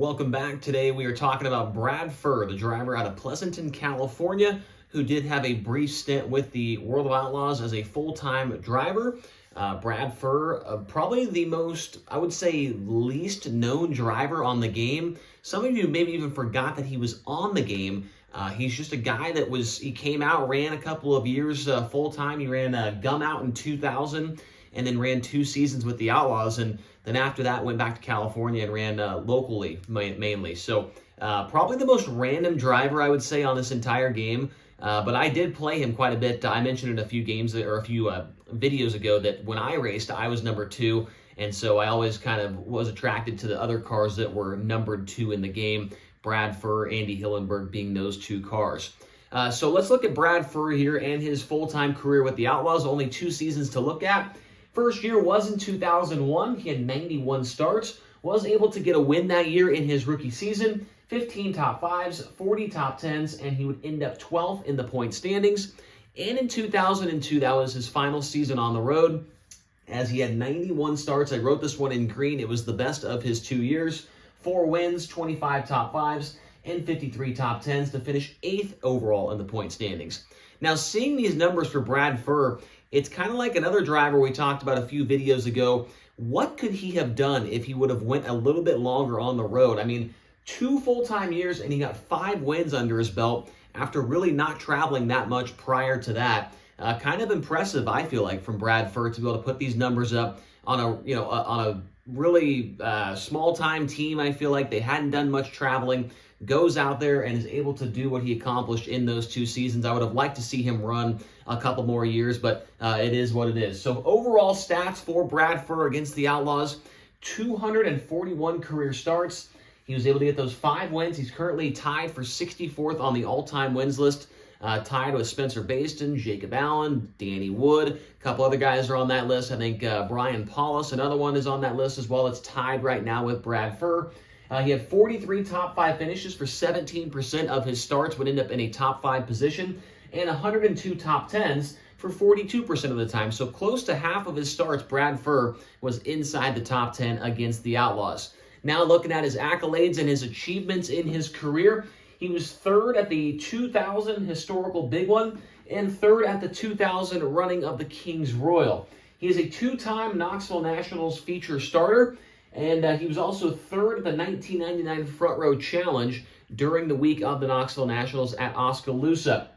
Welcome back. Today we are talking about Brad Furr, the driver out of Pleasanton, California, who did have a brief stint with the World of Outlaws as a full-time driver. Brad Furr, probably the most, I would say, least known driver on the game. Some of you maybe even forgot that he was on the game. He's just a guy that he came out, ran a couple of years full-time. He ran Gum Out in 2000 and then ran 2 seasons with the Outlaws. And then after that, went back to California and ran locally mainly. So probably the most random driver, I would say, on this entire game. But I did play him quite a bit. I mentioned in a few games or a few videos ago that when I raced, I was number 2. And so I always kind of was attracted to the other cars that were numbered 2 in the game. Brad Furr, Andy Hillenberg being those 2 cars. So let's look at Brad Furr here and his full-time career with the Outlaws. Only 2 seasons to look at. First year was in 2001. He had 91 starts. Was able to get a win that year in his rookie season. 15 top 5s, 40 top 10s, and he would end up 12th in the point standings. And in 2002, that was his final season on the road, as he had 91 starts. I wrote this one in green. It was the best of his 2 years. 4 wins, 25 top 5s, and 53 top 10s to finish 8th overall in the point standings. Now, seeing these numbers for Brad Furr, it's kind of like another driver we talked about a few videos ago. What could he have done if he would have went a little bit longer on the road? I mean, 2 full-time years, and he got 5 wins under his belt after really not traveling that much prior to that. Kind of impressive, I feel like, from Brad Furr to be able to put these numbers up on a really small-time team. I feel like they hadn't done much traveling. Goes out there and is able to do what he accomplished in those 2 seasons. I would have liked to see him run a couple more years, but it is what it is. So overall stats for Brad Furr against the Outlaws: 241 career starts. He was able to get those 5 wins. He's currently tied for 64th on the all-time wins list, tied with Spencer Baston, Jacob Allen, Danny Wood. A couple other guys are on that list. I think Brian Paulus, another one, is on that list as well. It's tied right now with Brad Furr. He had 43 top 5 finishes for 17% of his starts, would end up in a top 5 position, and 102 top 10s for 42% of the time. So close to half of his starts, Brad Furr was inside the top 10 against the Outlaws. Now looking at his accolades and his achievements in his career, he was 3rd at the 2000 historical big one and 3rd at the 2000 running of the Kings Royal. He is a 2-time Knoxville Nationals feature starter, and he was also 3rd at the 1999 Front Row Challenge during the week of the Knoxville Nationals at Oskaloosa.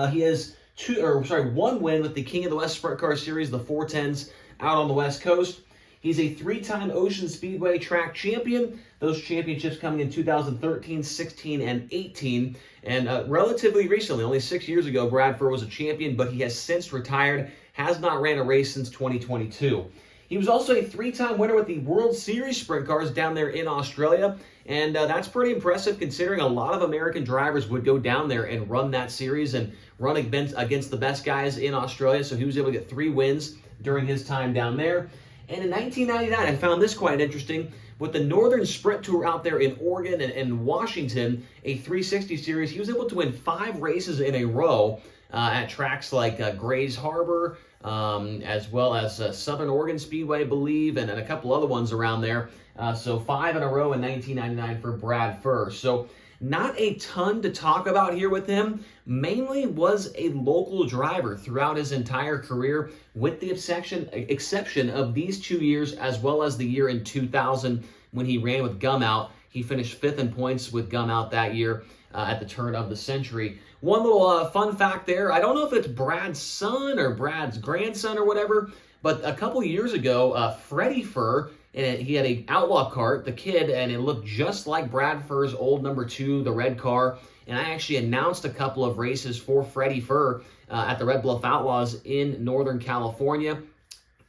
He has 1 win with the King of the West Sprint Car Series, the 410s out on the West Coast. He's a 3-time Ocean Speedway track champion. Those championships coming in 2013, 16, and 18. And relatively recently, only 6 years ago, Brad Furr was a champion, but he has since retired, has not ran a race since 2022. He was also a 3-time winner with the World Series Sprint Cars down there in Australia. And that's pretty impressive considering a lot of American drivers would go down there and run that series and run against the best guys in Australia. So he was able to get 3 wins during his time down there. And in 1999, I found this quite interesting. With the Northern Sprint Tour out there in Oregon and Washington, a 360 series, he was able to win 5 races in a row at tracks like Grays Harbor, as well as Southern Oregon Speedway, I believe, and a couple other ones around there. So 5 in a row in 1999 for Brad Furr. So not a ton to talk about here with him. Mainly was a local driver throughout his entire career, with the exception of these 2 years, as well as the year in 2000 when he ran with Gum Out. He finished 5th in points with Gum Out that year at the turn of the century. One little fun fact there, I don't know if it's Brad's son or Brad's grandson or whatever, but a couple years ago, Freddie Furr, and he had an Outlaw kart, the kid, and it looked just like Brad Furr's old number 2, the red car. And I actually announced a couple of races for Freddie Furr at the Red Bluff Outlaws in Northern California.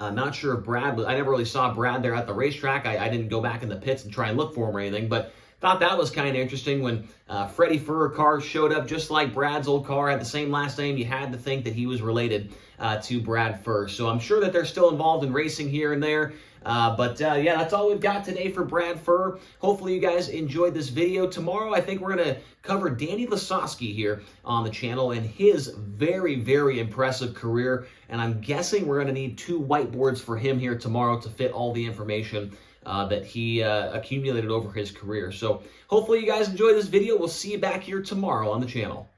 Not sure if Brad was, I never really saw Brad there at the racetrack. I didn't go back in the pits and try and look for him or anything, but thought that was kind of interesting when Freddie Furr car showed up just like Brad's old car, had the same last name. You had to think that he was related to Brad Furr. So I'm sure that they're still involved in racing here and there. Yeah, that's all we've got today for Brad Furr. Hopefully you guys enjoyed this video. Tomorrow, I think we're going to cover Danny Lasowski here on the channel and his very, very impressive career. And I'm guessing we're going to need 2 whiteboards for him here tomorrow to fit all the information that he accumulated over his career. So hopefully you guys enjoyed this video. We'll see you back here tomorrow on the channel.